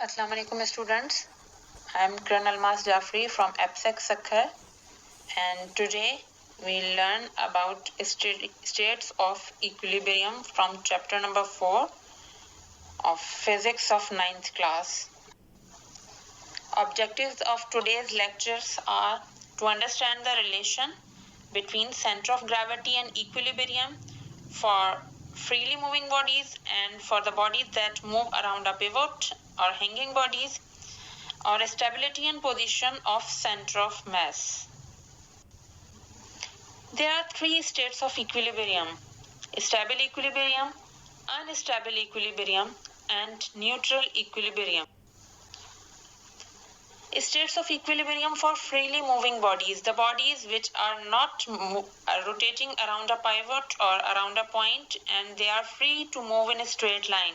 Assalamu alaikum students. I am Colonel Almas Jafri from APSEC Sakhar, and today we learn about states of equilibrium from chapter number 4 of physics of 9th class. Objectives of today's lectures are to understand the relation between center of gravity and equilibrium for freely moving bodies and for the bodies that move around a pivot or hanging bodies, or stability and position of center of mass. There are three states of equilibrium: stable equilibrium, unstable equilibrium, and neutral equilibrium. States of equilibrium for freely moving bodies, the bodies which are not rotating around a pivot or around a point, and they are free to move in a straight line.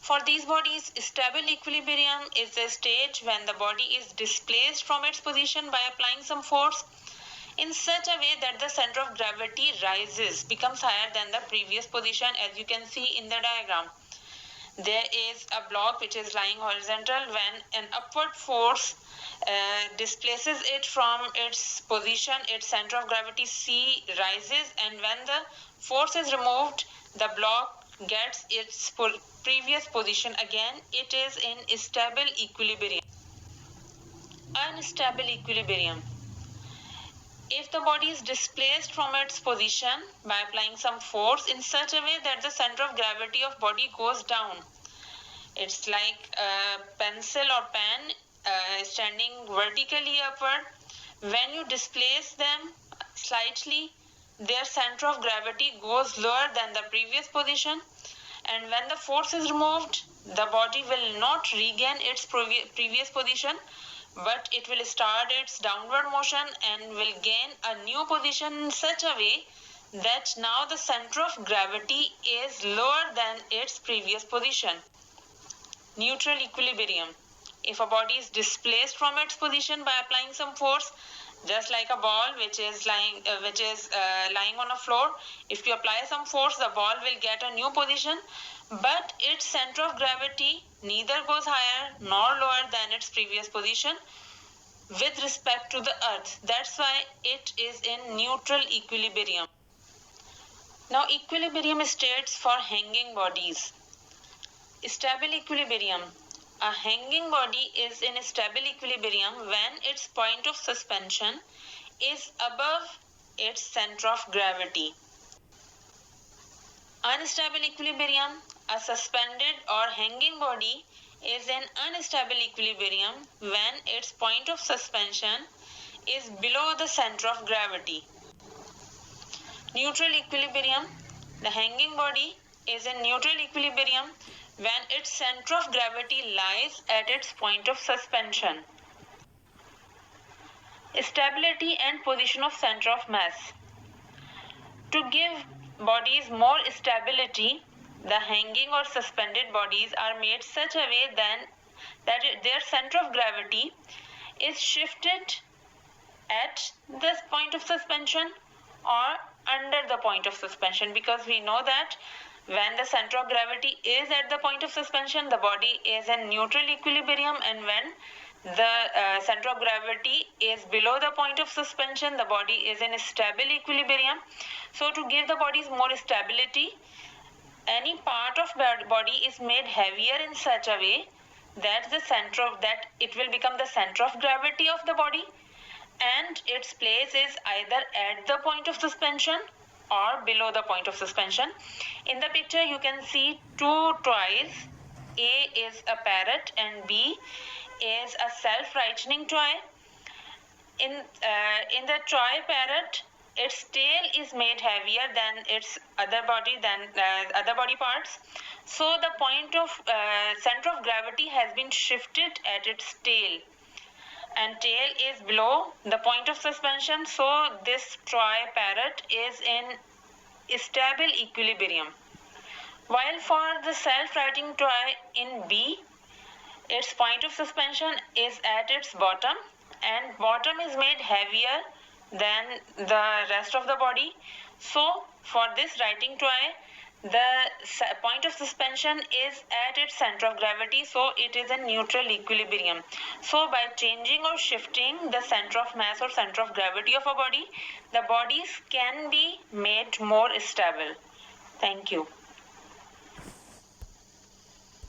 For these bodies, stable equilibrium is the stage when the body is displaced from its position by applying some force in such a way that the center of gravity rises, becomes higher than the previous position, as you can see in the diagram. There is a block which is lying horizontal. When an upward force displaces it from its position, its center of gravity C rises, and when the force is removed, the block gets its previous position again. It is in stable equilibrium. Unstable equilibrium: if the body is displaced from its position by applying some force in such a way that the center of gravity of body goes down. It's like a pencil or pen standing vertically upward. When you displace them slightly, their center of gravity goes lower than the previous position, and when the force is removed, the body will not regain its previous position, but it will start its downward motion and will gain a new position in such a way that now the center of gravity is lower than its previous position. Neutral equilibrium: if a body is displaced from its position by applying some force, just like a ball which is lying on a floor, if you apply some force, the ball will get a new position, but its center of gravity neither goes higher nor lower than its previous position with respect to the earth. That's why it is in neutral equilibrium. Now, equilibrium states for hanging bodies. Stable equilibrium: a hanging body is in stable equilibrium when its point of suspension is above its center of gravity. Unstable equilibrium: a suspended or hanging body is in unstable equilibrium when its point of suspension is below the center of gravity. Neutral equilibrium: the hanging body is in neutral equilibrium when its center of gravity lies at its point of suspension. Stability and position of center of mass. To give bodies more stability, the hanging or suspended bodies are made such a way that their center of gravity is shifted at this point of suspension or under the point of suspension, because we know that when the center of gravity is at the point of suspension, the body is in neutral equilibrium, and when the center of gravity is below the point of suspension, the body is in stable equilibrium. So to give the bodies more stability, any part of body is made heavier in such a way that it will become the center of gravity of the body, and its place is either at the point of suspension or below the point of suspension. In the picture you can see two toys. A is a parrot and B is a self-rightening toy. In the toy parrot, its tail is made heavier than its other body parts. So the point of center of gravity has been shifted at its tail, and tail is below the point of suspension. So this toy parrot is in stable equilibrium. While for the self-righting toy in B, its point of suspension is at its bottom, and bottom is made heavier than the rest of the body. So for this writing toy, The point of suspension is at its center of gravity, so it is in neutral equilibrium. So by changing or shifting the center of mass or center of gravity of a body, the bodies can be made more stable. Thank you.